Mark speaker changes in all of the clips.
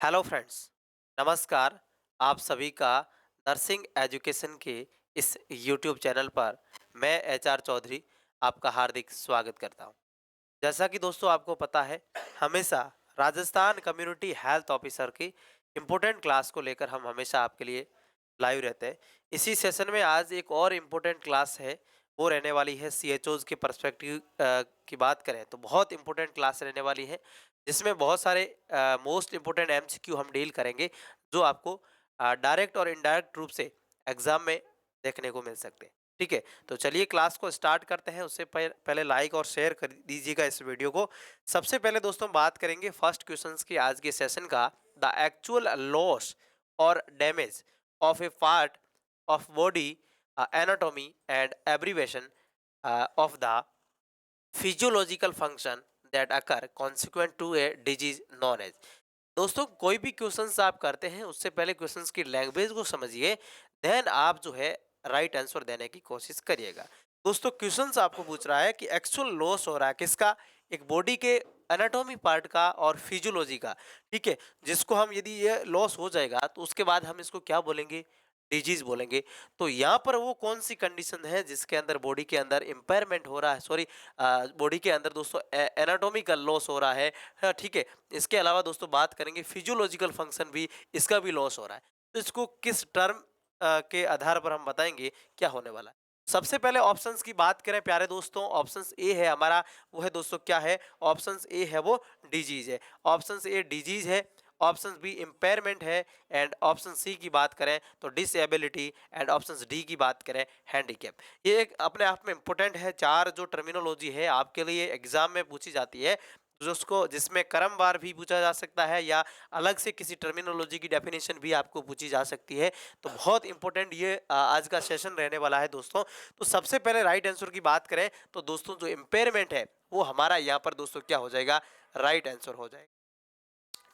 Speaker 1: Hello friends, नमस्कार। आप सभी का नर्सिंग एजुकेशन के इस यूट्यूब चैनल पर मैं एचआर चौधरी आपका हार्दिक स्वागत करता हूं। जैसा कि दोस्तों आपको पता है, हमेशा राजस्थान कम्युनिटी हेल्थ ऑफिसर की इम्पोर्टेंट क्लास को लेकर हम हमेशा आपके लिए लाइव रहते हैं। इसी सेशन में आज एक और इम्पोर्टेंट क्लास है, वो रहने वाली है सीएचओज के पर्सपेक्टिव की बात करें तो बहुत इम्पोर्टेंट क्लास रहने वाली है, जिसमें बहुत सारे मोस्ट इम्पोर्टेंट एमसीक्यू हम डील करेंगे, जो आपको डायरेक्ट और इनडायरेक्ट रूप से एग्जाम में देखने को मिल सकते हैं। ठीक है, तो चलिए क्लास को स्टार्ट करते हैं। उससे पहले लाइक और शेयर कर दीजिएगा इस वीडियो को। सबसे पहले दोस्तों बात करेंगे फर्स्ट क्वेश्चंस की आज के सेशन का। द एक्चुअल लॉस और damage of a part of body anatomy and abbreviation of the physiological function that occur consequent to a disease known as। दोस्तों कोई भी क्वेश्चंस आप करते हैं उससे पहले क्वेश्चंस की लैंग्वेज को समझिए, देन आप जो है राइट आंसर देने की कोशिश करिएगा। दोस्तों क्वेश्चंस आपको पूछ रहा है कि एक्चुअल लॉस हो रहा है किसका, एक बॉडी के एनाटॉमी पार्ट का और फिजियोलॉजी का। ठीक है, जिसको हम यदि ये लॉस हो जाएगा तो उसके बाद हम इसको क्या बोलेंगे, डिजीज बोलेंगे। तो यहाँ पर वो कौन सी कंडीशन है जिसके अंदर बॉडी के अंदर इम्पेयरमेंट हो रहा है, सॉरी बॉडी के अंदर दोस्तों एनाटॉमिकल लॉस हो रहा है। हाँ, ठीक है। इसके अलावा दोस्तों बात करेंगे फिजियोलॉजिकल फंक्शन भी, इसका भी लॉस हो रहा है। तो इसको किस टर्म के आधार पर हम बताएंगे क्या होने वाला है। सबसे पहले ऑप्शंस की बात करें प्यारे दोस्तों, ऑप्शंस ए है हमारा, वो है दोस्तों क्या है, ऑप्शंस ए है वो डिजीज है। ऑप्शंस ए डिजीज है, ऑप्शन बी इम्पेयरमेंट है, एंड ऑप्शन सी की बात करें तो डिसेबिलिटी, एंड ऑप्शन डी की बात करें हैंडीकैप। ये एक अपने आप में इम्पोर्टेंट है। चार जो टर्मिनोलॉजी है आपके लिए एग्जाम में पूछी जाती है, जिसको जिसमें क्रमवार भी पूछा जा सकता है या अलग से किसी टर्मिनोलॉजी की डेफिनेशन भी आपको पूछी जा सकती है। तो बहुत इंपॉर्टेंट ये आज का सेशन रहने वाला है दोस्तों। तो सबसे पहले राइट आंसर की बात करें तो दोस्तों जो इम्पेयरमेंट है वो हमारा यहाँ पर दोस्तों क्या हो जाएगा, राइट आंसर हो जाएगा।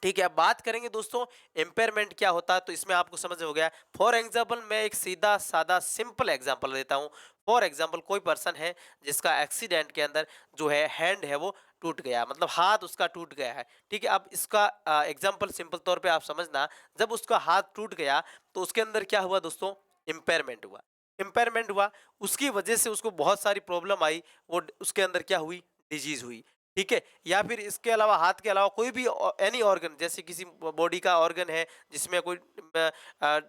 Speaker 1: ठीक है, अब बात करेंगे दोस्तों इम्पेयरमेंट क्या होता है, तो इसमें आपको समझ हो गया। फॉर एग्जाम्पल मैं एक सीधा सादा सिंपल एग्जाम्पल देता हूँ। फॉर एग्जाम्पल कोई पर्सन है जिसका एक्सीडेंट के अंदर जो है हैंड है वो टूट गया, मतलब हाथ उसका टूट गया है। ठीक है, अब इसका एग्जाम्पल सिंपल तौर पे आप समझना, जब उसका हाथ टूट गया तो उसके अंदर क्या हुआ दोस्तों, इम्पेयरमेंट हुआ। इम्पेयरमेंट हुआ, उसकी वजह से उसको बहुत सारी प्रॉब्लम आई, वो उसके अंदर क्या हुई, डिजीज हुई। ठीक है, या फिर इसके अलावा हाथ के अलावा कोई भी एनी ऑर्गन, जैसे किसी बॉडी का ऑर्गन है जिसमें कोई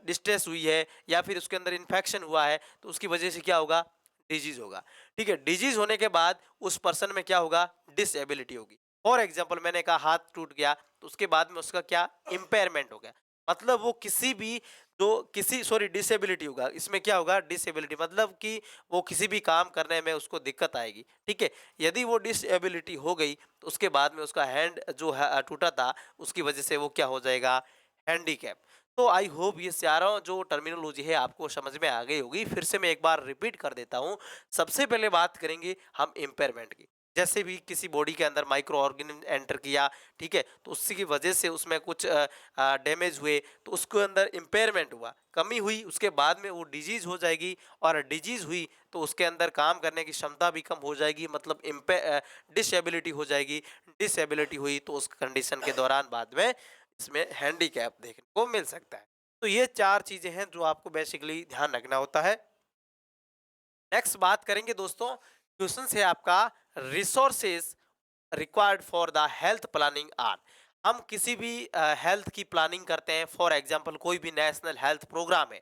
Speaker 1: डिस्ट्रेस हुई है या फिर उसके अंदर इन्फेक्शन हुआ है, तो उसकी वजह से क्या होगा, डिजीज होगा। ठीक है, डिजीज होने के बाद उस पर्सन में क्या होगा, डिसेबिलिटी होगी। फॉर एग्जाम्पल मैंने कहा हाथ टूट गया, तो उसके बाद में उसका क्या, इम्पेयरमेंट हो गया। मतलब वो किसी भी जो किसी सॉरी डिसेबिलिटी होगा, इसमें क्या होगा, डिसेबिलिटी मतलब कि वो किसी भी काम करने में उसको दिक्कत आएगी। ठीक है, यदि वो डिसेबिलिटी हो गई तो उसके बाद में उसका हैंड जो है टूटा था, उसकी वजह से वो क्या हो जाएगा, हैंडीकैप। तो आई होप ये सारा जो टर्मिनोलॉजी है आपको समझ में आ गई होगी। फिर से मैं एक बार रिपीट कर देता हूँ। सबसे पहले बात करेंगे हम इम्पेयरमेंट की। जैसे भी किसी बॉडी के अंदर माइक्रो ऑर्गेनिज्म एंटर किया, ठीक है, तो उसकी वजह से उसमें कुछ डैमेज हुए, तो उसके अंदर इम्पेयरमेंट हुआ, कमी हुई, उसके बाद में वो डिजीज हो जाएगी। और डिजीज हुई तो उसके अंदर काम करने की क्षमता भी कम हो जाएगी, मतलब डिसेबिलिटी हो जाएगी। डिसेबिलिटी हुई तो उस कंडीशन के दौरान बाद में इसमें हैंडीकैप देखने को मिल सकता है। तो ये चार चीजें हैं जो आपको बेसिकली ध्यान रखना होता है। नेक्स्ट बात करेंगे दोस्तों, क्वेश्चन है आपका, resources required for the health planning are. हम किसी भी हेल्थ की प्लानिंग करते हैं, फॉर एग्जांपल कोई भी नेशनल हेल्थ प्रोग्राम है,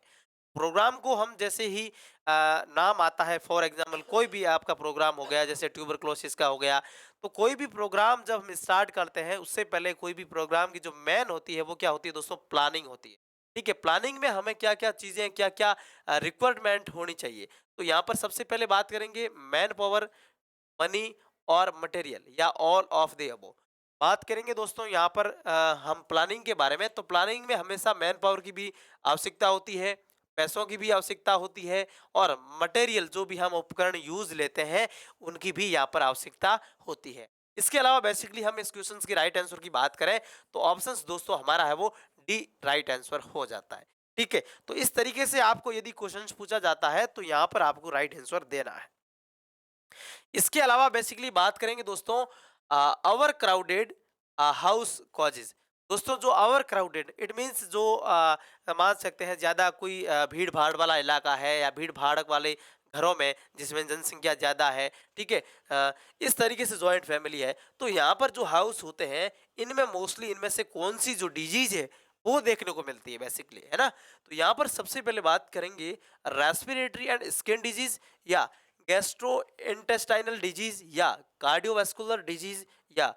Speaker 1: प्रोग्राम को हम जैसे ही नाम आता है, फॉर एग्जांपल कोई भी आपका प्रोग्राम हो गया, जैसे ट्यूबरक्लोसिस का हो गया, तो कोई भी प्रोग्राम जब हम स्टार्ट करते हैं उससे पहले कोई भी प्रोग्राम की जो मेन होती है वो क्या होती है दोस्तों, प्लानिंग होती है। ठीक है, प्लानिंग में हमें क्या क्या चीजें, क्या क्या रिक्वायरमेंट होनी चाहिए। तो यहाँ पर सबसे पहले बात करेंगे मैन पावर, मनी और मटेरियल, या ऑल ऑफ द अबव। बात करेंगे दोस्तों यहाँ पर हम प्लानिंग के बारे में, तो प्लानिंग में हमेशा मैन पावर की भी आवश्यकता होती है, पैसों की भी आवश्यकता होती है, और मटेरियल जो भी हम उपकरण यूज लेते हैं उनकी भी यहाँ पर आवश्यकता होती है। इसके अलावा बेसिकली हम इस क्वेश्चन की राइट आंसर की बात करें तो ऑप्शंस दोस्तों हमारा है वो डी राइट आंसर हो जाता है। ठीक है, तो इस तरीके से आपको यदि क्वेश्चन पूछा जाता है तो यहाँ पर आपको राइट आंसर देना है। इसके अलावा बेसिकली बात करेंगे दोस्तों, अवर क्राउडेड हाउस कॉजेज। दोस्तों जो ओवर क्राउडेड इट मीन्स जो मान सकते हैं ज़्यादा कोई भीड़ भाड़ वाला इलाका है या भीड़ भाड़ वाले घरों में जिसमें जनसंख्या ज़्यादा है, ठीक है। इस तरीके से जॉइंट फैमिली है, तो यहाँ पर जो हाउस होते हैं इनमें मोस्टली इनमें से कौन सी जो डिजीज है वो देखने को मिलती है बेसिकली, है ना। तो यहाँ पर सबसे पहले बात करेंगे रेस्पिरेटरी एंड स्किन डिजीज या गैस्ट्रो इंटेस्टाइनल डिजीज या कार्डियोवास्कुलर डिजीज या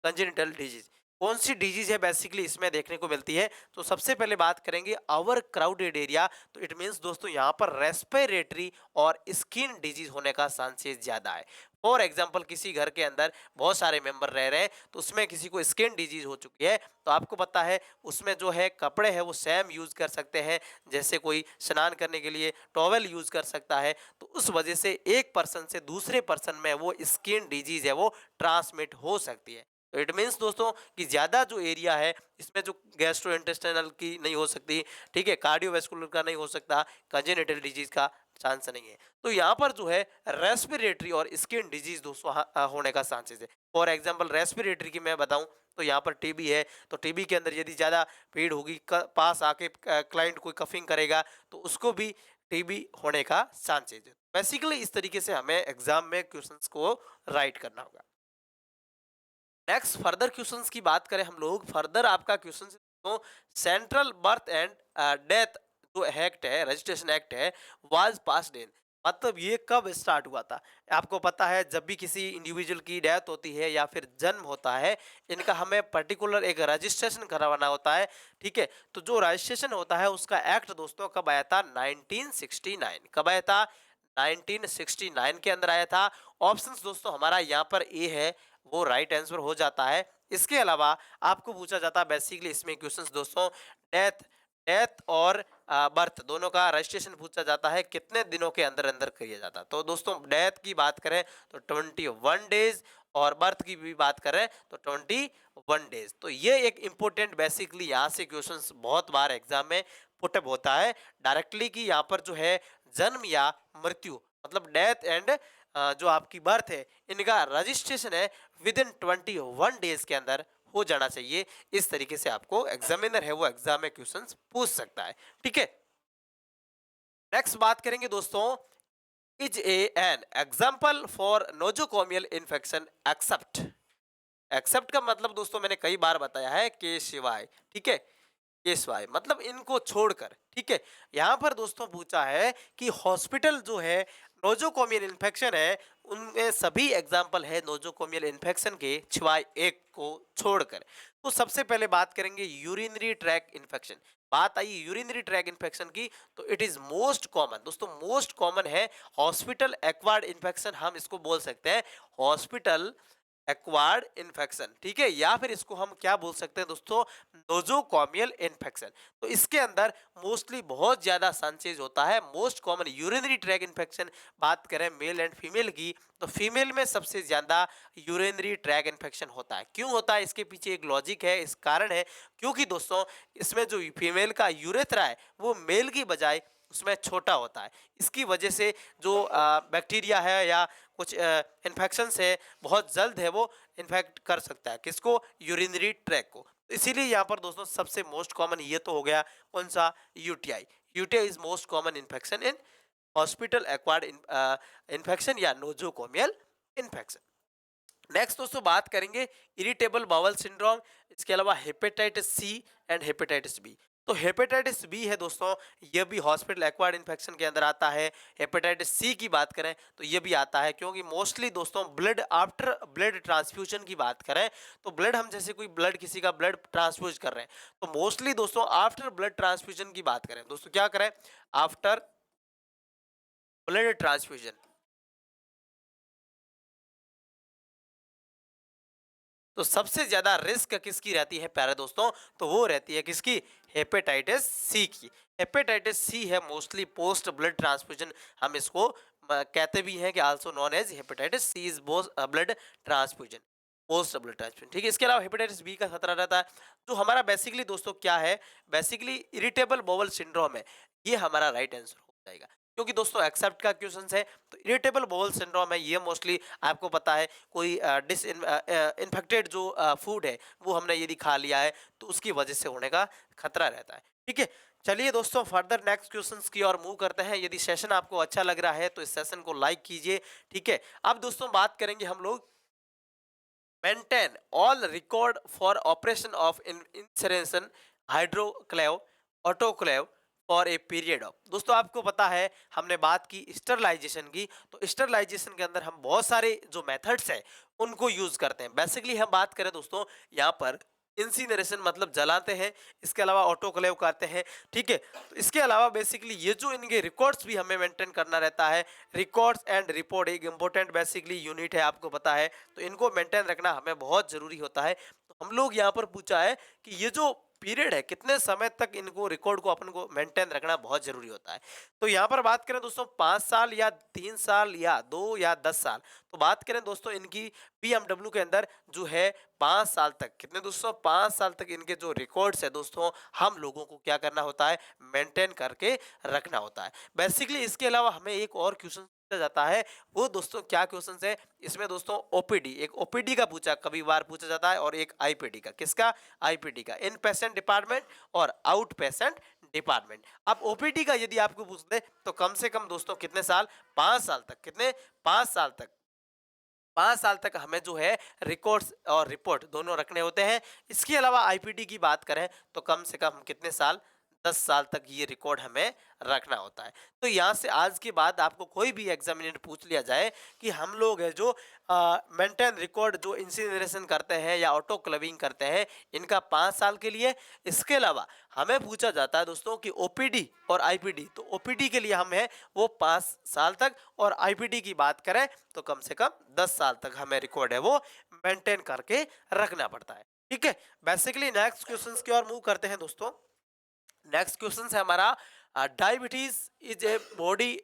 Speaker 1: कंजेनिटल डिजीज। कौन सी डिजीज है बेसिकली इसमें देखने को मिलती है। तो सबसे पहले बात करेंगे ओवर क्राउडेड एरिया, तो इट मींस दोस्तों यहाँ पर रेस्पिरेटरी और स्किन डिजीज होने का चांसेस ज्यादा है। फॉर एग्जांपल किसी घर के अंदर बहुत सारे मेंबर रह रहे हैं, तो उसमें किसी को स्किन डिजीज हो चुकी है, तो आपको पता है उसमें जो है कपड़े हैं वो सेम यूज कर सकते हैं, जैसे कोई स्नान करने के लिए टॉवेल यूज कर सकता है, तो उस वजह से एक पर्सन से दूसरे पर्सन में वो स्किन डिजीज है वो ट्रांसमिट हो सकती है। तो इट मीन्स दोस्तों कि ज़्यादा जो एरिया है इसमें जो गैस्ट्रोइंटेस्टाइनल की नहीं हो सकती, ठीक है, कार्डियोवैस्कुलर का नहीं हो सकता, कंजेनिटल डिजीज का चांस नहीं है। तो यहाँ पर जो है रेस्पिरेटरी और स्किन डिजीज दोस्तों होने का चांसेस है। फॉर एग्जांपल रेस्पिरेटरी की मैं बताऊं तो यहाँ पर टीबी है, तो टीबी के अंदर यदि ज़्यादा भीड़ होगी, पास आके क्लाइंट कोई कफिंग करेगा तो उसको भी टीबी होने का चांसेस है। बेसिकली इस तरीके से हमें एग्जाम में क्वेश्चंस को राइट करना होगा। नेक्स्ट फर्दर क्वेश्चंस की बात करें हम लोग, फर्दर आपका क्वेश्चन तो सेंट्रल बर्थ एंड डेथ जो एक्ट है, रजिस्ट्रेशन एक्ट है, वाज पास्ड इन, मतलब ये कब स्टार्ट हुआ था। आपको पता है जब भी किसी इंडिविजुअल की डेथ होती है या फिर जन्म होता है, इनका हमें पर्टिकुलर एक रजिस्ट्रेशन करवाना होता है, ठीक है। तो जो रजिस्ट्रेशन होता है उसका एक्ट दोस्तों कब आया था, 1969। कब आया था, 1969 के अंदर आया था। ऑप्शंस दोस्तों हमारा यहाँ पर ए है, वो राइट आंसर हो जाता है। इसके अलावा आपको पूछा जाता है बेसिकली इसमें क्वेश्चंस दोस्तों, डेथ डेथ और बर्थ दोनों का रजिस्ट्रेशन पूछा जाता है, कितने दिनों के अंदर अंदर किया जाता है। तो दोस्तों डेथ की बात करें तो 21 डेज, और बर्थ की भी बात करें तो 21 डेज। तो ये एक इम्पोर्टेंट बेसिकली यहाँ से क्वेश्चंस बहुत बार एग्जाम में पुटअप होता है डायरेक्टली, कि यहाँ पर जो है जन्म या मृत्यु मतलब डेथ एंड जो आपकी बर्थ है इनका रजिस्ट्रेशन है विद इन 21 डेज के अंदर हो जाना चाहिए। इस तरीके से आपको एग्जामिनर है वो एग्जाम में क्वेश्चन पूछ सकता है, ठीक है। नेक्स्ट बात करेंगे दोस्तों, is a an example for nosocomial infection except. Except का मतलब दोस्तों मैंने कई बार बताया है के सिवाय, ठीक है, के सिवाय मतलब इनको छोड़कर, ठीक है। यहाँ पर दोस्तों पूछा है कि हॉस्पिटल जो है नोजोकोमियल इन्फेक्शन है उनमें सभी एग्जाम्पल है नोजोकोमियल इन्फेक्शन के सिवाय एक को छोड़कर। तो सबसे पहले बात करेंगे यूरिनरी ट्रैक इन्फेक्शन। बात आई यूरिनरी ट्रैक इन्फेक्शन की, तो इट इज मोस्ट कॉमन दोस्तों, मोस्ट कॉमन है हॉस्पिटल एक्वायर्ड इन्फेक्शन, हम इसको बोल सकते हैं हॉस्पिटल एक्वायर्ड इन्फेक्शन, ठीक है, या फिर इसको हम क्या बोल सकते हैं दोस्तों, नोजोकॉमियल इन्फेक्शन। तो इसके अंदर मोस्टली बहुत ज्यादा चांसेस होता है most common urinary track infection. बात करें मेल एंड फीमेल की, तो फीमेल में सबसे ज्यादा यूरिनरी ट्रैक इन्फेक्शन होता है। क्यों होता है, इसके पीछे एक लॉजिक है, इस कारण है क्योंकि दोस्तों इसमें जो फीमेल का यूरेथ्रा है वो मेल की बजाय उसमें छोटा होता है। इसकी वजह से जो बैक्टीरिया है या कुछ इन्फेक्शन है बहुत जल्द है वो इन्फेक्ट कर सकता है किसको, यूरिनरी ट्रैक को। तो इसीलिए यहाँ पर दोस्तों सबसे मोस्ट कॉमन ये तो हो गया कौन सा, UTI. UTI is most common infection in hospital acquired infection या नोजोकोमियल इन्फेक्शन। नेक्स्ट दोस्तों बात करेंगे इरिटेबल बाउल सिंड्रोम, इसके अलावा hepatitis C and hepatitis B. तो हेपेटाइटिस बी है दोस्तों, ये भी हॉस्पिटल एक्वायर्ड इन्फेक्शन के अंदर आता है। हेपेटाइटिस सी की बात करें तो ये भी आता है, क्योंकि मोस्टली दोस्तों ब्लड आफ्टर ब्लड ट्रांसफ्यूजन की बात करें तो ब्लड हम जैसे कोई ब्लड किसी का ब्लड ट्रांसफ्यूज कर रहे हैं, तो मोस्टली दोस्तों आफ्टर ब्लड ट्रांसफ्यूजन की बात करें दोस्तों क्या करें, आफ्टर ब्लड ट्रांसफ्यूजन, तो सबसे ज्यादा रिस्क किसकी रहती है प्यारे दोस्तों, तो वो रहती है किसकी, हेपेटाइटिस सी की। हेपेटाइटिस सी है मोस्टली पोस्ट ब्लड ट्रांसफ्यूजन, हम इसको कहते भी हैं कि also known as hepatitis C is blood transfusion, post blood transfusion, ठीक है। इसके अलावा हेपेटाइटिस बी का खतरा रहता है। जो हमारा बेसिकली दोस्तों क्या है, बेसिकली इरिटेबल बाउल सिंड्रोम है, ये हमारा राइट आंसर हो जाएगा, क्योंकि दोस्तों एक्सेप्ट का क्वेश्चन है, तो इरिटेबल बाउल सिंड्रोम है, ये मोस्टली आपको पता है कोई डिस इन्फेक्टेड जो फूड है वो हमने यदि खा लिया है तो उसकी वजह से होने का खतरा रहता है। ठीक है, चलिए दोस्तों फर्दर नेक्स्ट क्वेश्चंस की ओर मूव करते हैं। यदि सेशन आपको अच्छा लग रहा है तो इस सेशन को लाइक कीजिए। ठीक है, अब दोस्तों बात करेंगे हम लोग maintain all record for operation of incineration hydroclave autoclave for a period of. दोस्तों आपको पता है हमने बात की स्टरलाइजेशन की, तो स्टरलाइजेशन के अंदर हम बहुत सारे जो मेथड्स हैं उनको यूज करते हैं। बेसिकली हम बात करें दोस्तों यहाँ पर इंसिनरेशन मतलब जलाते हैं, इसके अलावा ऑटोक्लेव करते हैं। ठीक है, तो इसके अलावा बेसिकली ये जो इनके रिकॉर्ड्स भी हमें मेंटेन करना रहता है। रिकॉर्ड्स एंड रिपोर्ट एक इंपॉर्टेंट बेसिकली यूनिट है, आपको पता है, तो इनको मेंटेन रखना हमें बहुत जरूरी होता है। तो हम लोग यहाँ पर पूछा है कि ये जो पीरियड है कितने समय तक इनको रिकॉर्ड को अपन को मेंटेन रखना बहुत जरूरी होता है। तो यहाँ पर बात करें दोस्तों 5 साल या 3 साल या 2 या 10 साल। तो बात करें दोस्तों इनकी बीएमडब्ल्यू के अंदर जो है 5 साल तक, कितने दोस्तों 5 साल तक इनके जो रिकॉर्ड्स है दोस्तों हम लोगों को क्या करना होता है, मेंटेन करके रखना होता है। बेसिकली इसके अलावा हमें एक और क्वेश्चन पूछा जाता है, वो दोस्तों क्या क्वेश्चन है इसमें दोस्तों, ओपीडी, एक ओपीडी का पूछा कभी बार पूछा जाता है और एक आईपीडी का। किसका? आईपीडी का, इन पेशेंट डिपार्टमेंट और आउट पेशेंट डिपार्टमेंट। अब ओपीडी का यदि आपको पूछ दे तो कम से कम दोस्तों कितने साल, 5 साल तक। कितने? 5 साल तक। 5 साल तक हमें जो है रिकॉर्ड्स और रिपोर्ट दोनों रखने होते हैं। इसके अलावा आईपीडी की बात करें तो कम से कम कितने साल, 10 साल तक ये रिकॉर्ड हमें रखना होता है। तो यहाँ से आज के बाद आपको कोई भी एग्जामिनेटर पूछ लिया जाए कि हम लोग है जो मेंटेन रिकॉर्ड जो इंसिनरेशन करते हैं या ऑटो क्लबिंग करते हैं इनका 5 साल के लिए। इसके अलावा हमें पूछा जाता है दोस्तों कि ओपीडी और आईपीडी, तो ओपीडी के लिए हम है वो 5 साल तक और आईपीडी की बात करें तो कम से कम 10 साल तक हमें रिकॉर्ड है वो मेंटेन करके रखना पड़ता है। ठीक है, बेसिकली नेक्स्ट क्वेश्चंस की ओर मूव करते हैं दोस्तों। नेक्स्ट क्वेश्चन है हमारा, diabetes is a body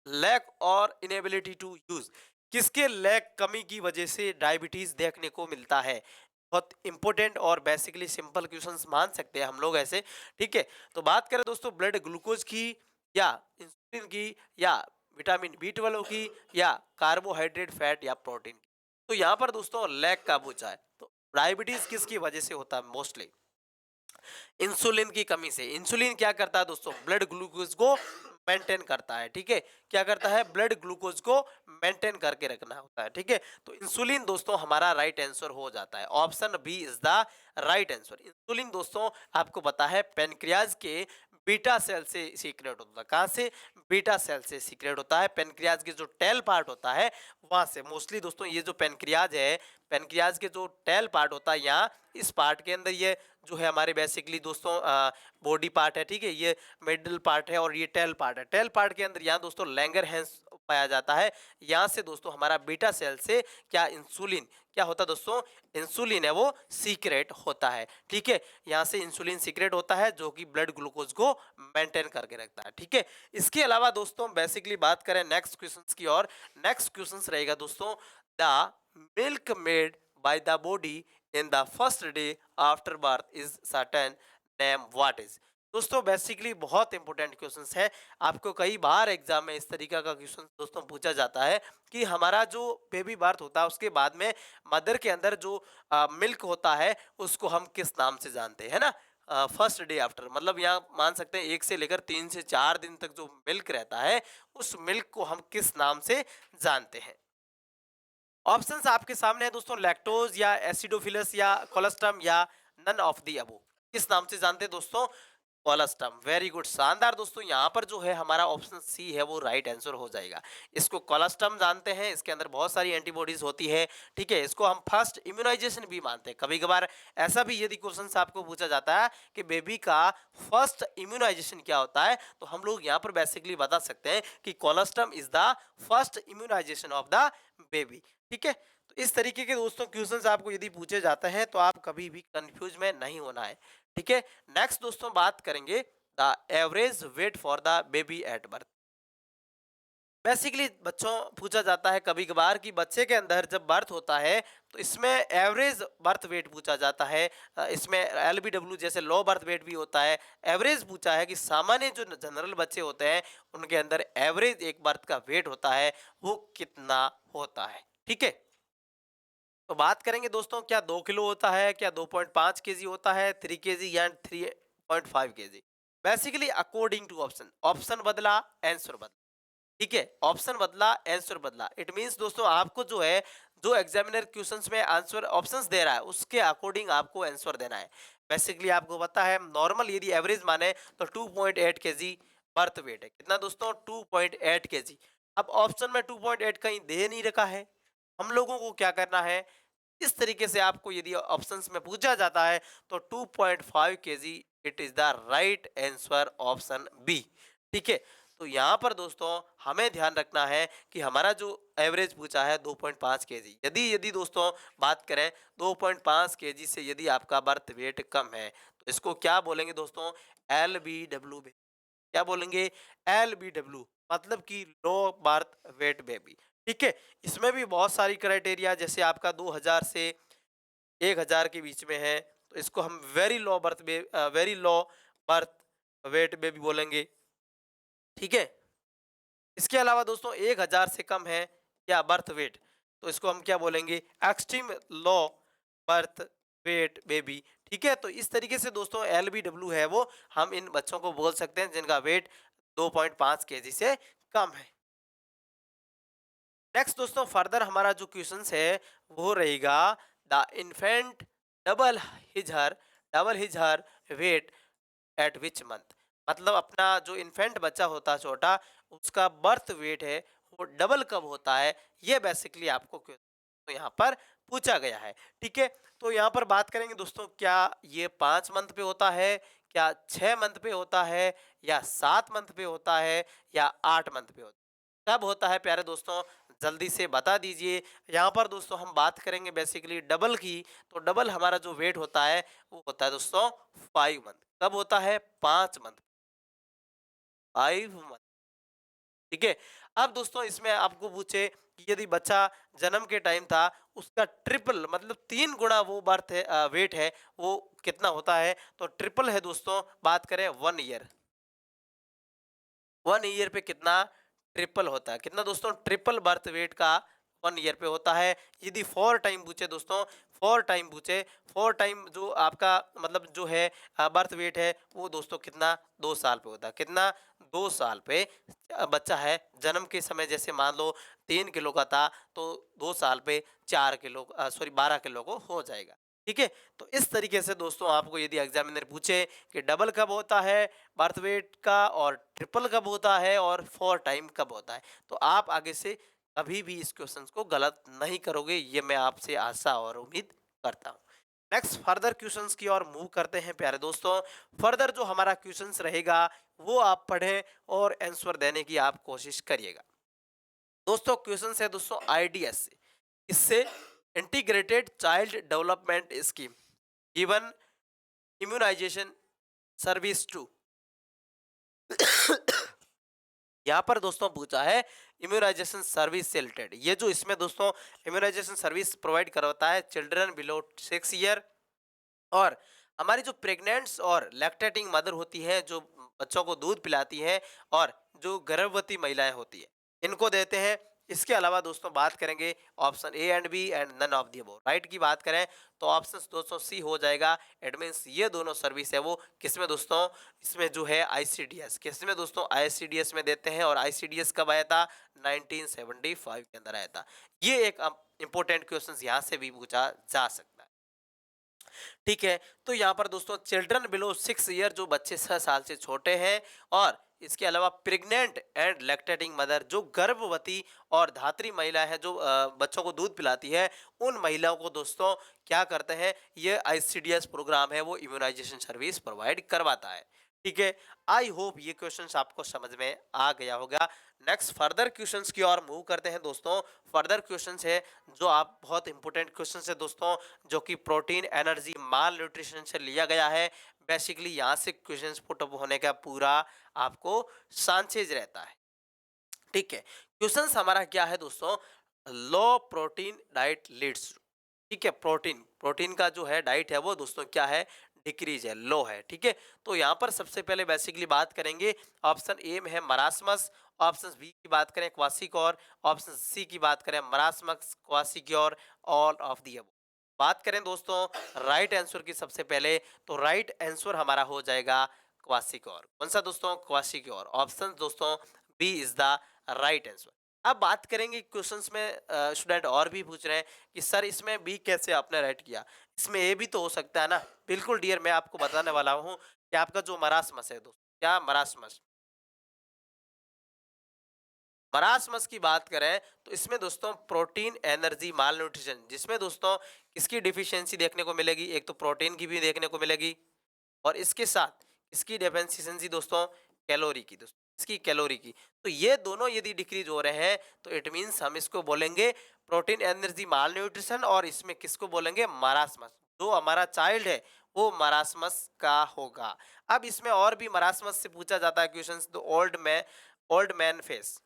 Speaker 1: lack और इनेबिलिटी टू यूज। किसके लैक कमी की वजह से डायबिटीज देखने को मिलता है? बहुत इंपॉर्टेंट और बेसिकली सिंपल क्वेश्चंस मान सकते हैं हम लोग ऐसे। ठीक है, तो बात करें दोस्तों ब्लड ग्लूकोज की या इंसुलिन की या विटामिन बी 12 की या कार्बोहाइड्रेट फैट या प्रोटीन की। तो यहाँ पर दोस्तों लैक का पूछा है, तो डायबिटीज किसकी वजह से होता है? मोस्टली इंसुलिन की कमी से। इंसुलिन क्या करता है दोस्तों? ब्लड ग्लूकोज को मेंटेन करता है। ठीक है, क्या करता है? ब्लड ग्लूकोज को मेंटेन करके रखना होता है। ठीक है, तो इंसुलिन दोस्तों हमारा राइट आंसर हो जाता है। Option B is the right answer. Insulin दोस्तों आपको पता है पेनक्रियाज के बीटा सेल से सीक्रेट होता है। कहाँ से? बीटा सेल से सीक्रेट होता है। पेनक्रियाज के जो टेल पार्ट होता है वहां से मोस्टली दोस्तों, ये जो पेनक्रियाज है, पेनक्रियाज के जो टेल पार्ट होता है यहाँ इस पार्ट के अंदर ये जो है हमारे बेसिकली दोस्तों बॉडी पार्ट है। ठीक है, ये मिडल पार्ट है और ये टेल पार्ट है। टेल पार्ट के अंदर यहाँ दोस्तों लैंगर हैंस पाया जाता है। यहाँ से दोस्तों हमारा बीटा सेल से क्या इंसुलिन क्या होता है दोस्तों? इंसुलिन है वो सीक्रेट होता है। ठीक है, यहाँ से इंसुलिन सीक्रेट होता है जो कि ब्लड ग्लूकोज को मेंटेन करके रखता है। ठीक है, इसके अलावा दोस्तों बेसिकली बात करें नेक्स्ट क्वेश्चन की और, नेक्स्ट क्वेश्चन रहेगा दोस्तों, the milk made by the body in the first day after birth is certain name what is। दोस्तों बेसिकली बहुत इंपॉर्टेंट क्वेश्चन है, आपको कई बार एग्जाम में इस तरीका का क्वेश्चन दोस्तों पूछा जाता है कि हमारा जो बेबी बर्थ होता है उसके बाद में मदर के अंदर जो मिल्क होता है उसको हम किस नाम से जानते हैं ना। फर्स्ट डे आफ्टर मतलब यहाँ मान सकते हैं 1 से लेकर 3 से 4 दिन तक जो मिल्क रहता है उस मिल्क को हम किस नाम से जानते हैं? ऑप्शंस आपके सामने है दोस्तों, लैक्टोज या एसिडोफिलस या कोलेस्ट्रम या नन ऑफ दी अबो। किस नाम से जानते हैं दोस्तों? कोलेस्ट्रम। वेरी गुड, शानदार दोस्तों। यहाँ पर जो है हमारा ऑप्शन सी है वो राइट आंसर हो जाएगा। इसको कोलेस्ट्रम जानते हैं, इसके अंदर बहुत सारी एंटीबॉडीज होती है। ठीक है, इसको हम फर्स्ट इम्यूनाइजेशन भी मानते हैं। कभी कभार ऐसा भी यदि क्वेश्चन आपको पूछा जाता है कि बेबी का फर्स्ट इम्यूनाइजेशन क्या होता है, तो हम लोग यहाँ पर बेसिकली बता सकते हैं कि colostrum is the first immunization of the baby. ठीक है, तो इस तरीके के दोस्तों क्वेश्चंस आपको यदि पूछे जाते हैं तो आप कभी भी कंफ्यूज में नहीं होना है। ठीक है, नेक्स्ट दोस्तों बात करेंगे the average weight for the baby at birth. Basically बच्चों पूछा जाता है कभी कभार कि बच्चे के अंदर जब बर्थ होता है तो इसमें एवरेज बर्थ वेट पूछा जाता है। इसमें एलबीडब्ल्यू जैसे लो बर्थ वेट भी होता है। एवरेज पूछा है कि सामान्य जो जनरल बच्चे होते हैं उनके अंदर एवरेज एक बर्थ का वेट होता है वो कितना होता है। ठीक है, तो बात करेंगे दोस्तों, क्या 2 किलो होता है, क्या 2.5 केजी होता है, 3 केजी या 3.5 KG. Basically according to option, option बदला आंसर बदला। ठीक है, ऑप्शन बदला आंसर बदला, इट मींस दोस्तों आपको जो है, जो एग्जामिनर क्वेश्चंस में आंसर ऑप्शंस दे रहा है उसके अकॉर्डिंग आपको आंसर देना है। बेसिकली आपको पता है नॉर्मल यदि एवरेज माने तो 2.8 केजी बर्थ वेट है। कितना दोस्तों? 2.8 केजी। अब ऑप्शन में 2.8 कहीं दे नहीं रखा है। हम लोगों को क्या करना है, इस तरीके से आपको यदि ऑप्शंस में पूछा जाता है तो 2.5 KG it is the right answer, option B. ठीक है, तो यहाँ पर दोस्तों हमें ध्यान रखना है कि हमारा जो एवरेज पूछा है 2.5 केजी, यदि यदि दोस्तों बात करें 2.5 केजी से यदि आपका बर्थ वेट कम है तो इसको क्या बोलेंगे दोस्तों? L B W. क्या बोलेंगे? एल बी डब्ल्यू, मतलब कि लो बर्थ वेट बेबी। ठीक है, इसमें भी बहुत सारी क्राइटेरिया, जैसे आपका 2000 से 1000 के बीच में है तो इसको हम very low birth weight baby बोलेंगे। ठीक है, इसके अलावा दोस्तों 1000 से कम है क्या बर्थ वेट, तो इसको हम क्या बोलेंगे? Extreme low birth weight baby. ठीक है, तो इस तरीके से दोस्तों एलबीडब्ल्यू है वो हम इन बच्चों को बोल सकते हैं जिनका वेट 2.5 केजी से कम है। नेक्स्ट दोस्तों फर्दर हमारा जो क्वेश्चंस है वो रहेगा, the infant double his her weight at which month. मतलब अपना जो इन्फेंट बच्चा होता है छोटा, उसका बर्थ वेट है वो डबल कब होता है, ये बेसिकली आपको तो यहाँ पर पूछा गया है। ठीक है, तो यहाँ पर बात करेंगे दोस्तों, क्या ये 5 मंथ पे होता है, क्या 6 मंथ पे होता है, या 7 मंथ पे होता है, या 8 मंथ पे होता है, कब होता है प्यारे दोस्तों? जल्दी से बता दीजिए। यहाँ पर दोस्तों हम बात करेंगे बेसिकली डबल की, तो डबल हमारा जो वेट होता है वो होता है दोस्तों 5 मंथ। कब होता है? 5 मंथ, 5 मंथ। ठीक है, अब दोस्तों इसमें आपको पूछे कि यदि बच्चा जन्म के टाइम था उसका ट्रिपल मतलब 3 गुना वो बर्थ है वेट है, वो कितना होता है? तो ट्रिपल है दोस्तों, बात करें 1 ईयर, 1 ईयर पे कितना ट्रिपल होता है? कितना दोस्तों? ट्रिपल बर्थ वेट का 1 ईयर पे होता है। यदि 4 टाइम पूछे दोस्तों, 4 टाइम पूछे, 4 टाइम जो आपका मतलब जो है बर्थ वेट है वो दोस्तों कितना? 2 साल पे होता है। कितना? 2 साल पे बच्चा है जन्म के समय, जैसे मान लो 3 किलो का था तो 2 साल पे 4 किलो, सॉरी 12 किलो को हो जाएगा। ठीक है, तो इस तरीके से दोस्तों आपको यदि एग्जामिनर पूछे कि डबल कब होता है बर्थ वेट का, और ट्रिपल कब होता है, और 4 टाइम कब होता है, तो आप आगे से कभी भी इस क्वेश्चन को गलत नहीं करोगे, ये मैं आपसे आशा और उम्मीद करता हूँ। नेक्स्ट फर्दर क्वेश्चंस की ओर मूव करते हैं प्यारे दोस्तों। फर्दर जो हमारा क्वेश्चंस रहेगा वो आप पढ़ें और आंसर देने की आप कोशिश करिएगा। दोस्तों क्वेश्चन है दोस्तों आईडीएस से, इससे integrated child development scheme given immunization service to. यहाँ पर दोस्तों पूछा है इम्यूनाइजेशन सर्विस से रिलेटेड, ये जो इसमें दोस्तों इम्यूनाइजेशन सर्विस प्रोवाइड करवाता है चिल्ड्रन बिलो 6 ईयर, और हमारी जो प्रेग्नेंट्स और लैक्टेटिंग मदर होती है, जो बच्चों को दूध पिलाती है, और जो गर्भवती महिलाएं होती है, इनको देते हैं। इसके अलावा दोस्तों बात करेंगे option A and B and none of the above, right की बात करें तो ऑप्शन दोस्तों सी हो जाएगा। इट मीन्स ये दोनों सर्विस है वो किसमें दोस्तों? इसमें जो है आईसीडीएस, किसमें दोस्तों? आईसीडीएस में देते हैं। और आईसीडीएस कब आया था? 1975 के अंदर आया था। ये एक इंपॉर्टेंट क्वेश्चन यहाँ से भी पूछा जा सकता है। ठीक है, तो यहाँ पर दोस्तों चिल्ड्रन बिलो 6 ईयर, जो बच्चे 6 साल से छोटे हैं, और इसके अलावा प्रेग्नेंट एंड लैक्टेटिंग मदर, जो गर्भवती और धात्री महिला है, जो बच्चों को दूध पिलाती है, उन महिलाओं को दोस्तों क्या करते हैं, ये आईसीडीएस प्रोग्राम है वो इम्यूनाइजेशन सर्विस प्रोवाइड करवाता है। ठीक है, आई होप ये क्वेश्चंस आपको समझ में आ गया होगा। नेक्स्ट फर्दर क्वेश्चंस की ओर मूव करते हैं दोस्तों। फर्दर क्वेश्चंस है जो आप बहुत इंपॉर्टेंट क्वेश्चंस है दोस्तों, जो कि प्रोटीन एनर्जी माल न्यूट्रिशन से लिया गया है। बेसिकली यहाँ से क्वेश्चंस पुट अप होने का पूरा आपको चांसेज रहता है। ठीक है। क्वेश्चंस हमारा क्या है दोस्तों, लो प्रोटीन डाइट लीड्स, ठीक है, प्रोटीन प्रोटीन का जो है डाइट है वो दोस्तों क्या है, डिक्रीज है, लो है, ठीक है। तो यहाँ पर सबसे पहले बेसिकली बात करेंगे, ऑप्शन ए में है मरासमस, ऑप्शन बी की बात करें क्वासिकॉर, ऑप्शन सी की बात करें marasmus kwashiorkor, all of the above. बात करें दोस्तों राइट आंसर की सबसे पहले, तो राइट आंसर हमारा हो जाएगा क्वासिक्योर। कौन सा दोस्तों, क्वासिक्योर, ऑप्शन दोस्तों B is the right answer. अब बात करेंगे क्वेश्चंस में, स्टूडेंट और भी पूछ रहे हैं कि सर इसमें बी कैसे आपने राइट किया, इसमें ए भी तो हो सकता है ना। बिल्कुल डियर, मैं आपको बताने वाला हूँ कि आपका जो मरासमस है दोस्तों, क्या मरासमस, मरासमस की बात करें तो इसमें दोस्तों प्रोटीन एनर्जी माल न्यूट्रिशन, जिसमें दोस्तों किसकी डिफिशियंसी देखने को मिलेगी, एक तो प्रोटीन की भी देखने को मिलेगी, और इसके साथ इसकी डेफिशिएंसी दोस्तों कैलोरी की, दोस्तों इसकी कैलोरी की। तो ये दोनों यदि डिक्रीज हो रहे हैं तो इट मींस हम इसको बोलेंगे प्रोटीन एनर्जी माल न्यूट्रिशन, और इसमें किसको बोलेंगे, मरासमस। जो हमारा चाइल्ड है वो मरासमस का होगा। अब इसमें और भी मरासमस से पूछा जाता है क्वेश्चन, तो ओल्ड मैन फेस,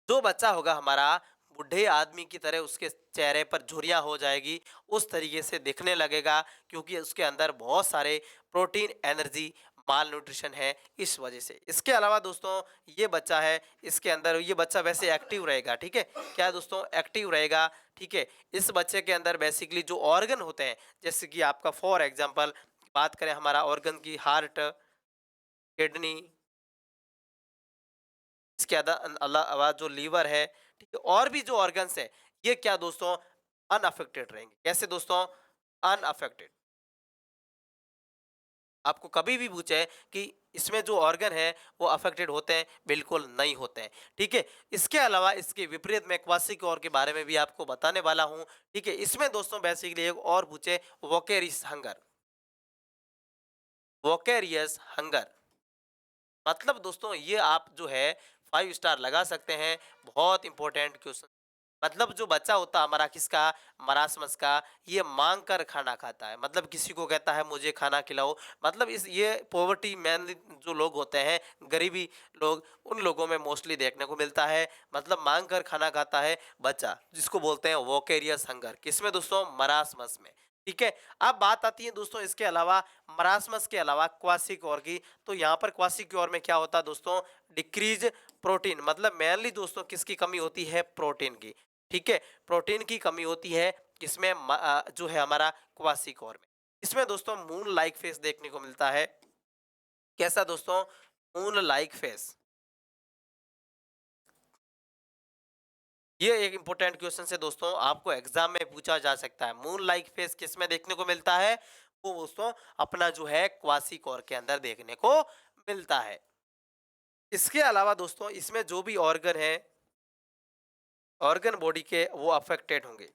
Speaker 1: जो बच्चा होगा हमारा बूढ़े आदमी की तरह उसके चेहरे पर झुर्रियां हो जाएगी, उस तरीके से दिखने लगेगा, क्योंकि उसके अंदर बहुत सारे प्रोटीन एनर्जी माल न्यूट्रिशन है, इस वजह से। इसके अलावा दोस्तों ये बच्चा है, इसके अंदर ये बच्चा वैसे एक्टिव रहेगा, ठीक है, क्या दोस्तों, एक्टिव रहेगा, ठीक है। इस बच्चे के अंदर बेसिकली जो ऑर्गन होते हैं, जैसे कि आपका फॉर एग्जाम्पल बात करें हमारा ऑर्गन की, हार्ट, किडनी, इसके अलावा जो लीवर है, ठीक है, और भी जो ऑर्गन्स है, ये क्या दोस्तों, अनअफेक्टेड रहेंगे। कैसे दोस्तों, अनअफेक्टेड। आपको कभी भी पूछे कि इसमें जो ऑर्गन है वो अफेक्टेड होते हैं, बिल्कुल नहीं होते हैं, ठीक है। इसके अलावा इसके विपरीत मैं क्वासिक्योर के बारे में भी आपको बताने वाला हूं, ठीक है। इसमें दोस्तों बेसिकली एक और पूछे, वोकेरियस हंगर, वोकेरियस हंगर, मतलब दोस्तों ये आप जो है 5 स्टार लगा सकते हैं, बहुत इंपॉर्टेंट क्वेश्चन। मतलब जो बच्चा होता है हमारा किसका, मरासमस का, ये मांग कर खाना खाता है, मतलब किसी को कहता है मुझे खाना खिलाओ, मतलब इस ये पॉवर्टी मैन जो लोग होते हैं, गरीबी लोग, उन लोगों में मोस्टली देखने को मिलता है, मतलब मांग कर खाना खाता है बच्चा, जिसको बोलते हैं वोकेरियस हंगर, किसमें दोस्तों, मरासमस में, ठीक है। अब बात आती है दोस्तों इसके अलावा, मरासमस के अलावा क्वासिक्योर की, तो यहाँ पर क्वासिक्योर में क्या होता है दोस्तों, डिक्रीज प्रोटीन, मतलब मेनली दोस्तों किसकी कमी होती है, प्रोटीन की, ठीक है, प्रोटीन की कमी होती है किसमें, जो है हमारा क्वासिक्योर में। इसमें दोस्तों मून लाइक फेस देखने को मिलता है, कैसा दोस्तों, मून लाइक फेस। ये एक इंपॉर्टेंट क्वेश्चन है दोस्तों, आपको एग्जाम में पूछा जा सकता है, मून लाइक फेस किस में देखने को मिलता है, वो दोस्तों अपना जो है क्वासिकोर के अंदर देखने को मिलता है। इसके अलावा दोस्तों इसमें जो भी ऑर्गन है, ऑर्गन बॉडी के वो अफेक्टेड होंगे,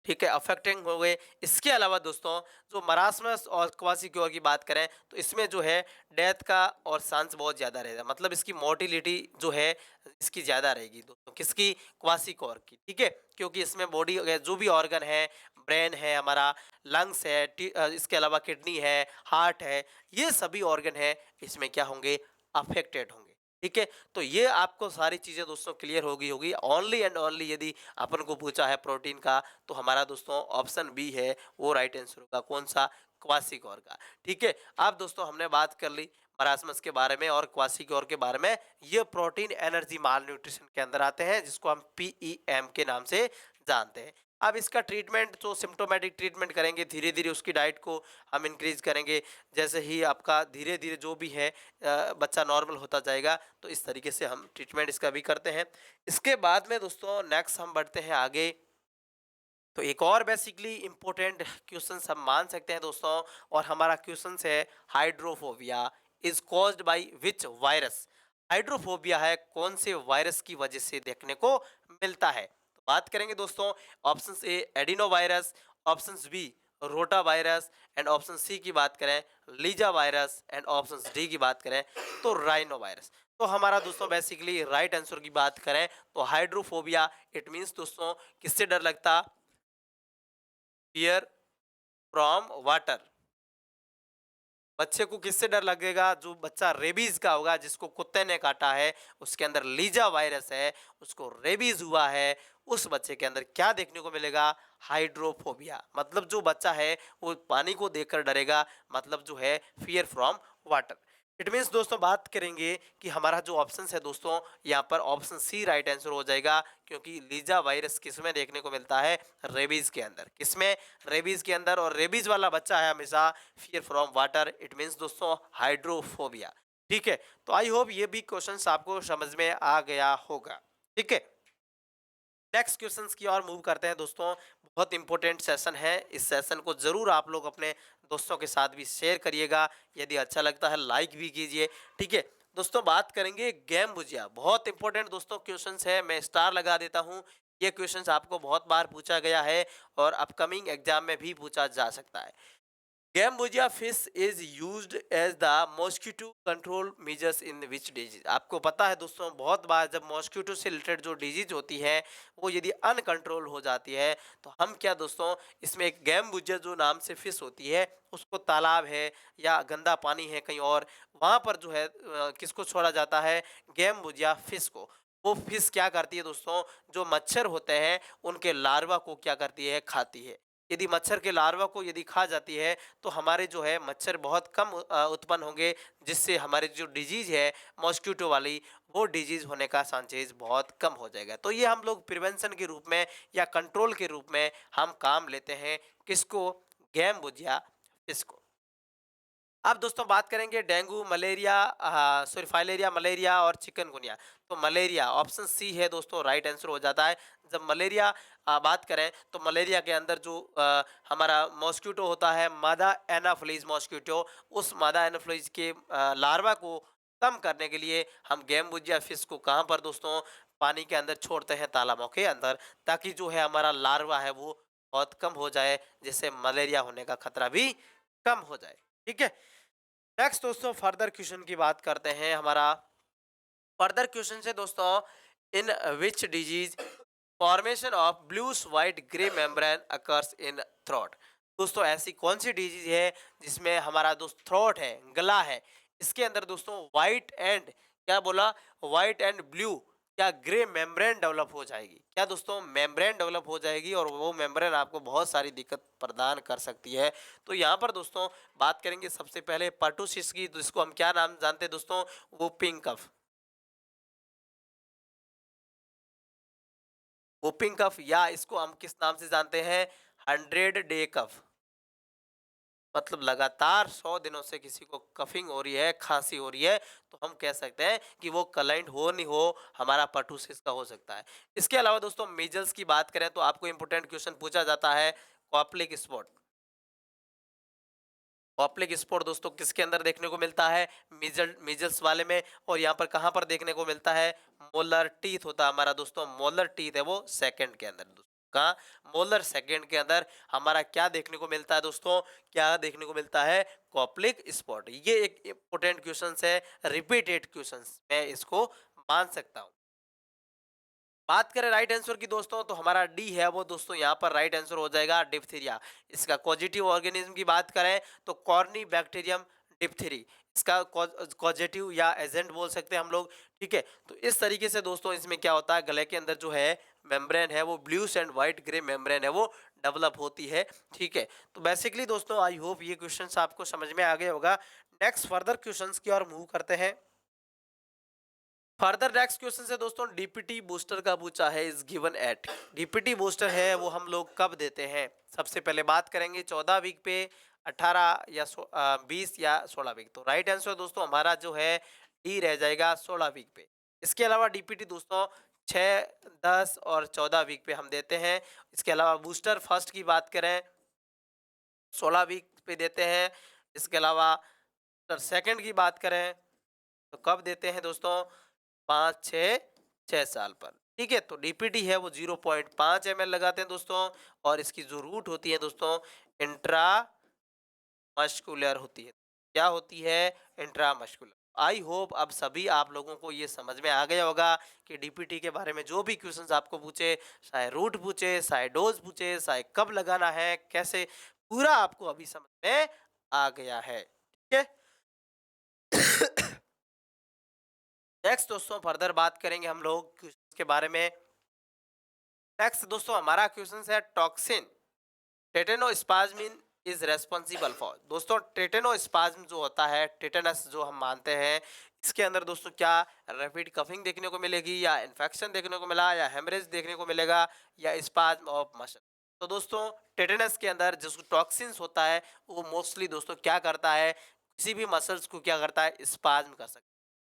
Speaker 1: ठीक है, अफेक्टिंग हो गए। इसके अलावा दोस्तों जो मरासमस और क्वासिक्योर की बात करें तो इसमें जो है डेथ का और चांस बहुत ज़्यादा रहेगा, मतलब इसकी मोर्टिलिटी जो है इसकी ज़्यादा रहेगी दोस्तों, किसकी, क्वासिक्योर की, ठीक है, क्योंकि इसमें बॉडी जो भी ऑर्गन है, ब्रेन है हमारा, लंग्स है, इसके अलावा किडनी है, हार्ट है, ये सभी ऑर्गन है, इसमें क्या होंगे, अफेक्टेड होंगे, ठीक है। तो ये आपको सारी चीज़ें दोस्तों क्लियर होगी होगी ओनली एंड ओनली यदि अपन को पूछा है प्रोटीन का, तो हमारा दोस्तों ऑप्शन बी है वो राइट आंसर होगा, कौन सा, क्वासिकॉर का, ठीक है। अब दोस्तों हमने बात कर ली मरासमस के बारे में और क्वासिक्योर के बारे में, ये प्रोटीन एनर्जी माल न्यूट्रिशन के अंदर आते हैं, जिसको हम पीईएम के नाम से जानते हैं। अब इसका ट्रीटमेंट जो सिम्टोमेटिक ट्रीटमेंट करेंगे, धीरे धीरे उसकी डाइट को हम इंक्रीज करेंगे, जैसे ही आपका धीरे धीरे जो भी है बच्चा नॉर्मल होता जाएगा, तो इस तरीके से हम ट्रीटमेंट इसका भी करते हैं। इसके बाद में दोस्तों नेक्स्ट हम बढ़ते हैं आगे, तो एक और बेसिकली इंपॉर्टेंट क्वेश्चन हम मान सकते हैं दोस्तों, और हमारा क्वेश्चन है hydrophobia is caused by which virus, hydrophobia है कौन से वायरस की वजह से देखने को मिलता है। तो बात करेंगे दोस्तों, option A adenovirus, option B rotavirus, and option C की बात करें लीजा वायरस, एंड ऑप्शन डी की बात करें तो राइनो वायरस। तो हमारा दोस्तों बेसिकली राइट आंसर की बात करें तो हाइड्रोफोबिया, इट मीन्स दोस्तों किससे डर लगता, फियर फ्रॉम वाटर, बच्चे को किससे डर लगेगा? जो बच्चा रेबीज का होगा, जिसको कुत्ते ने काटा है, उसके अंदर लीजा वायरस है, उसको रेबीज हुआ है, उस बच्चे के अंदर क्या देखने को मिलेगा? हाइड्रोफोबिया। मतलब जो बच्चा है वो पानी को देखकर डरेगा, मतलब जो है fear from water. It means दोस्तों बात करेंगे कि हमारा जो ऑप्शन है दोस्तों, यहाँ पर ऑप्शन सी राइट आंसर हो जाएगा, क्योंकि लीजा वायरस किसमें देखने को मिलता है? रेबीज के अंदर। किसमें? रेबीज के अंदर। और रेबीज वाला बच्चा है हमेशा fear from water. It means दोस्तों हाइड्रोफोबिया। ठीक है, तो आई होप ये भी क्वेश्चंस आपको समझ में आ गया होगा। ठीक है, नेक्स्ट क्वेश्चंस की ओर मूव करते हैं दोस्तों। बहुत इंपॉर्टेंट सेशन है, इस सेशन को जरूर आप लोग अपने दोस्तों के साथ भी शेयर करिएगा। यदि अच्छा लगता है लाइक भी कीजिए। ठीक है दोस्तों, बात करेंगे गेम भुजिया। बहुत इंपॉर्टेंट दोस्तों क्वेश्चंस है, मैं स्टार लगा देता हूँ। ये क्वेश्चंस आपको बहुत बार पूछा गया है और अपकमिंग एग्जाम में भी पूछा जा सकता है। Gambusia fish is used as the mosquito control measures in which disease? आपको पता है दोस्तों, बहुत बार जब मॉस्किटो से रिलेटेड जो डिजीज होती है वो यदि अनकंट्रोल हो जाती है, तो हम क्या दोस्तों, इसमें एक गैम्बुजिया जो नाम से फिश होती है, उसको तालाब है या गंदा पानी है कहीं और, वहां पर जो है किसको छोड़ा जाता है? गैम्बुजिया फिश को। वो फिश क्या करती है दोस्तों, जो मच्छर होते हैं उनके लार्वा को क्या करती है? खाती है। यदि मच्छर के लार्वा को यदि खा जाती है, तो हमारे जो है मच्छर बहुत कम उत्पन्न होंगे, जिससे हमारी जो डिजीज है मॉस्किटो वाली, वो डिजीज होने का चांसेस बहुत कम हो जाएगा। तो ये हम लोग प्रिवेंशन के रूप में या कंट्रोल के रूप में हम काम लेते हैं। किसको? गैम्बुजिया इसको। अब दोस्तों बात करेंगे dengue, malaria, sorry filaria, malaria और चिकनगुनिया। तो मलेरिया ऑप्शन सी है दोस्तों, राइट आंसर हो जाता है। जब मलेरिया बात करें, तो मलेरिया के अंदर जो हमारा मॉस्किटो होता है, मादा एनाफ्लीज मॉस्किटो, उस मादा एनाफ्लीज के लार्वा को कम करने के लिए हम गैम्बुजिया फिश को कहाँ पर दोस्तों? पानी के अंदर छोड़ते हैं, तालाबों के अंदर, ताकि जो है हमारा लार्वा है वो बहुत कम हो जाए, जिससे मलेरिया होने का खतरा भी कम हो जाए। ठीक है, नेक्स्ट दोस्तों फर्दर क्वेश्चन की बात करते हैं। हमारा फर्दर क्वेश्चन है दोस्तों, in which disease formation of bluish white grey membrane occurs in throat? दोस्तों ऐसी कौन सी डिजीज है जिसमें हमारा दोस्त थ्रोट है, गला है, इसके अंदर दोस्तों व्हाइट एंड, क्या बोला? व्हाइट एंड ब्लू क्या ग्रे मेम्ब्रेन डेवलप हो जाएगी? क्या दोस्तों? मेम्ब्रेन डेवलप हो जाएगी, और वो मेम्ब्रेन आपको बहुत सारी दिक्कत प्रदान कर सकती है। तो यहाँ पर दोस्तों बात करेंगे सबसे पहले पर्टूसिस की, जिसको हम क्या नाम जानते हैं दोस्तों? वो पिंक कफ। वोपिंग कफ, या इसको हम किस नाम से जानते हैं? 100 डे कफ। मतलब लगातार 100 दिनों से किसी को कफिंग हो रही है, खांसी हो रही है, तो हम कह सकते हैं कि वो क्लाइंट हो नहीं हो, हमारा पर्टूसिस का हो सकता है। इसके अलावा दोस्तों मीजल्स की बात करें, तो आपको इंपोर्टेंट क्वेश्चन पूछा जाता है, कॉप्लिक स्पॉट। कॉप्लिक स्पॉट दोस्तों किसके अंदर देखने को मिलता है? मीजल्स वाले में। और यहाँ पर कहाँ पर देखने को मिलता है? मोलर टीथ होता है हमारा दोस्तों, मोलर टीथ है वो सेकंड के अंदर दोस्तों। कहाँ? मोलर सेकंड के अंदर हमारा क्या देखने को मिलता है दोस्तों? क्या देखने को मिलता है? Koplik spot. ये एक इंपोर्टेंट क्वेश्चन है, रिपीटेड क्वेश्चन मैं इसको मान सकता हूँ। बात करें राइट आंसर की दोस्तों, तो हमारा डी है वो दोस्तों यहाँ पर राइट आंसर हो जाएगा, डिप्थीरिया। इसका कॉजेटिव ऑर्गेनिज्म की बात करें, तो कॉर्नी बैक्टीरियम डिप्थीरी इसका कॉजेटिव या एजेंट बोल सकते हैं हम लोग। ठीक है, तो इस तरीके से दोस्तों इसमें क्या होता है, गले के अंदर जो है मेम्ब्रेन है वो blues and white grey membrane है वो डेवलप होती है। ठीक है, तो बेसिकली दोस्तों आई होप ये क्वेश्चन आपको समझ में आ गया होगा। नेक्स्ट फर्दर क्वेश्चन की ओर मूव करते हैं। फर्दर नेक्स्ट क्वेश्चन है दोस्तों, डीपीटी बूस्टर का पूछा है, is given at. DPT booster है वो हम लोग कब देते हैं? सबसे पहले बात करेंगे 14 वीक पे, 18 या 20 या 16 वीक। तो राइट आंसर दोस्तों हमारा जो है डी रह जाएगा, 16 वीक पे। इसके अलावा डीपीटी दोस्तों 6, 10 और 14 वीक पे हम देते हैं। इसके अलावा बूस्टर फर्स्ट की बात करें, 16 वीक पे देते हैं। इसके अलावा सेकंड की बात करें, तो कब देते हैं दोस्तों? 5, 6 साल पर। ठीक है, तो डीपीटी है वो 0.5 ml लगाते हैं दोस्तों। और इसकी जो रूट होती है दोस्तों, इंट्रा मस्कुलर होती है। क्या होती है? Intra muscular. आई होप अब सभी आप लोगों को ये समझ में आ गया होगा कि डीपीटी के बारे में जो भी क्वेश्चंस आपको पूछे, चाहे रूट पूछे, चाहे डोज पूछे, चाहे कब लगाना है, कैसे, पूरा आपको अभी समझ में आ गया है। ठीक है। नेक्स्ट दोस्तों फर्दर बात करेंगे हम लोग क्वेश्चन के बारे में। नेक्स्ट दोस्तों हमारा क्वेश्चन है टॉक्सिन टेटेनोस्पाज्मिन इज रेस्पॉन्सिबल फॉर। दोस्तों टेटेनोस्पाज्म जो होता है, टेटेनस जो हम मानते हैं, इसके अंदर दोस्तों क्या रैपिड कफिंग देखने को मिलेगी, या इन्फेक्शन देखने को मिला, या हेमरेज देखने को मिलेगा, या स्पाज्म ऑफ मसल। तो दोस्तों टेटेनस के अंदर जो टॉक्सिन्स होता है वो मोस्टली दोस्तों क्या करता है, किसी भी मसल्स को क्या करता है, स्पाज्म कर सकता है।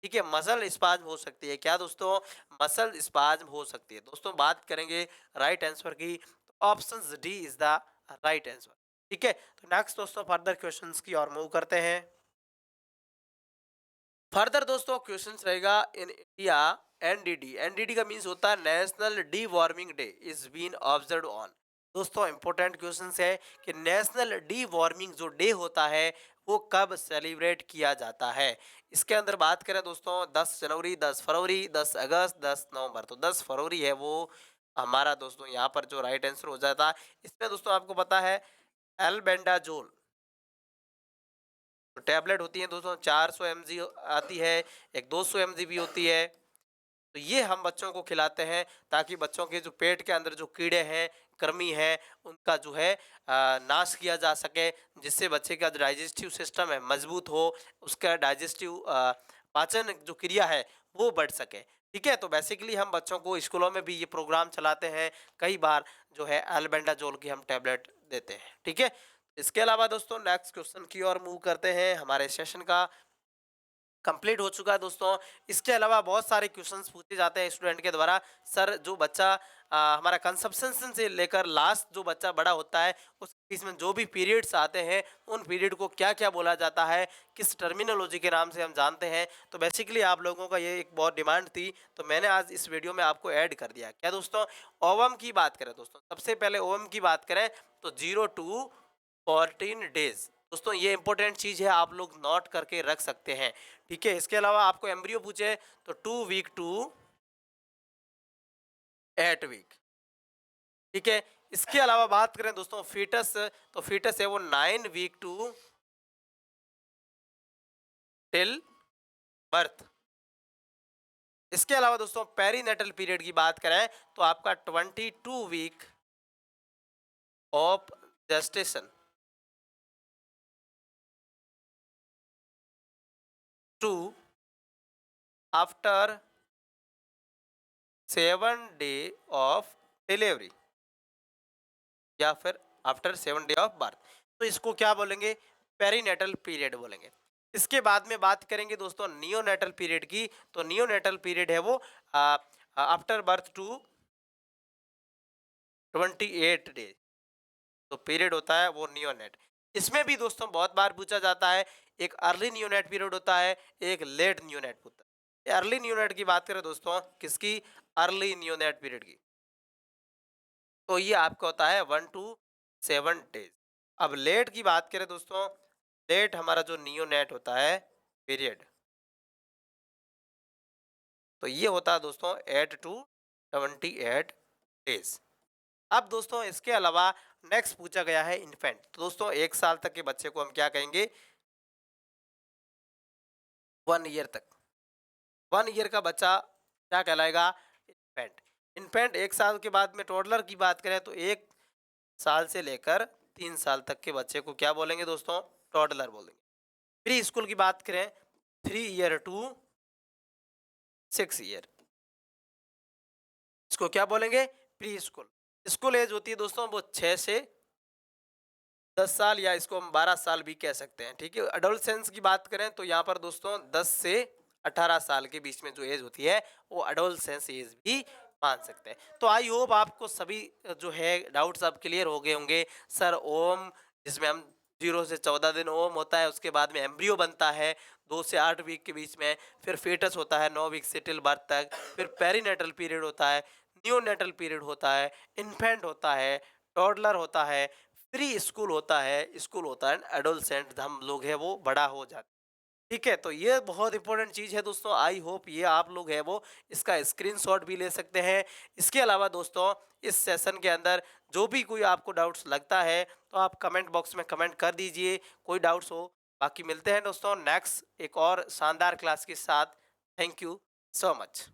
Speaker 1: ठीक है, मसल स्पाज्म हो सकती है क्या दोस्तों, मसल स्पाज्म हो सकती है। दोस्तों बात करेंगे राइट आंसर की, option D is the right answer. ठीक है, तो नेक्स्ट दोस्तों फर्दर क्वेश्चंस की ओर मूव करते हैं। फर्दर दोस्तों क्वेश्चंस रहेगा इन इंडिया एनडीडी। एनडीडी का मींस होता है national deworming day is been observe on. दोस्तों इंपॉर्टेंट क्वेश्चंस है कि नेशनल डी वार्मिंग जो डे होता है वो कब सेलिब्रेट किया जाता है। इसके अंदर बात करें दोस्तों 10 जनवरी, 10 फरवरी, 10 अगस्त, 10 नवंबर। तो 10 फरवरी है वो हमारा दोस्तों यहाँ पर जो राइट आंसर हो जाता है। इसमें दोस्तों आपको पता है एल्बेंडाजोल तो टैबलेट होती है दोस्तों, 400 mg आती है, एक 200 mg भी होती है। तो ये हम बच्चों को खिलाते हैं ताकि बच्चों के जो पेट के अंदर जो कीड़े हैं, कृमि है, उनका जो है नाश किया जा सके, जिससे बच्चे का जो डाइजेस्टिव सिस्टम है मजबूत हो, उसका डाइजेस्टिव पाचन जो क्रिया है वो बढ़ सके। ठीक है, तो बेसिकली हम बच्चों को स्कूलों में भी ये प्रोग्राम चलाते हैं, कई बार जो है एल्बेंडाजोल की हम टैबलेट देते हैं। ठीक है, इसके अलावा दोस्तों नेक्स्ट क्वेश्चन की ओर मूव करते हैं। हमारे सेशन का कंप्लीट हो चुका है दोस्तों। इसके अलावा बहुत सारे क्वेश्चंस पूछे जाते हैं स्टूडेंट के द्वारा। सर जो बच्चा हमारा कंसेप्शन से लेकर लास्ट जो बच्चा बड़ा होता है उस इसमें जो भी पीरियड्स आते हैं उन पीरियड को क्या क्या बोला जाता है, किस टर्मिनोलॉजी के नाम से हम जानते हैं। तो बेसिकली आप लोगों का ये एक बहुत डिमांड थी, तो मैंने आज इस वीडियो में आपको ऐड कर दिया। क्या दोस्तों, ओवम की बात करें दोस्तों, सबसे पहले ओवम की बात करें तो 0 to 14 डेज। दोस्तों ये इंपॉर्टेंट चीज़ है, आप लोग नोट करके रख सकते हैं। ठीक है, इसके अलावा आपको एम्ब्रियो पूछे तो 2 वीक टू 8 वीक। ठीक है, इसके अलावा बात करें दोस्तों फीटस, तो फीटस है वो 9 वीक टू टिल बर्थ। इसके अलावा दोस्तों पेरीनेटल पीरियड की बात करें तो आपका 22 week of gestation to after 7 day of delivery, या फिर आफ्टर 7 डे ऑफ बर्थ। तो इसको क्या बोलेंगे, पेरीनेटल पीरियड बोलेंगे। इसके बाद में बात करेंगे दोस्तों नियोनेटल पीरियड की, तो नियोनेटल पीरियड है वो आफ्टर बर्थ टू 28 डेज। तो पीरियड होता है वो नियोनेट। इसमें भी दोस्तों बहुत बार पूछा जाता है, एक अर्ली नियोनेट पीरियड होता है, एक लेट नियोनेट होता है। अर्ली नियोनेट की बात करें दोस्तों, किसकी, अर्ली नियोनेट पीरियड की, तो ये आपका होता है 1 to 7 डेज। अब लेट की बात करें दोस्तों, लेट हमारा जो नियोनेट होता है पीरियड, तो ये होता है दोस्तों 8 to 28 डेज। अब दोस्तों इसके अलावा नेक्स्ट पूछा गया है इन्फेंट। तो दोस्तों 1 साल तक के बच्चे को हम क्या कहेंगे, 1 ईयर तक, 1 ईयर का बच्चा क्या कहलाएगा, इन्फेंट। इन्फेंट 1 साल के बाद में टोडलर की बात करें तो 1 साल से लेकर 3 साल तक के बच्चे को क्या बोलेंगे दोस्तों, टोडलर बोलेंगे। प्री स्कूल की बात करें 3 ईयर टू 6 ईयर, इसको क्या बोलेंगे, प्री स्कूल। स्कूल एज होती है दोस्तों वो 6 से 10 साल, या इसको हम 12 साल भी कह सकते हैं। ठीक है, अडोलसेंस की बात करें तो यहाँ पर दोस्तों 10 से 18 साल के बीच में जो एज होती है वो अडोलसेंस एज भी मान सकते हैं। तो आई होप आपको सभी जो है डाउट्स अब क्लियर हो गए होंगे। सर ओम, जिसमें हम 0 से 14 दिन ओम होता है, उसके बाद में एम्ब्रियो बनता है 2 से 8 वीक के बीच में, फिर फेटस होता है 9 वीक से टिल बर्थ तक, फिर पेरीनेटल पीरियड होता है, नियोनेटल पीरियड होता है, इन्फेंट होता है, टॉडलर होता है, प्री स्कूल होता है, स्कूल होता है, एडोलसेंट हम लोग है वो बड़ा हो जाते। ठीक है, तो ये बहुत इंपॉर्टेंट चीज़ है दोस्तों। आई होप ये आप लोग है वो इसका स्क्रीनशॉट भी ले सकते हैं। इसके अलावा दोस्तों इस सेशन के अंदर जो भी कोई आपको डाउट्स लगता है तो आप कमेंट बॉक्स में कमेंट कर दीजिए, कोई डाउट्स हो बाकी मिलते हैं दोस्तों नेक्स्ट एक और शानदार क्लास के साथ। Thank you so much.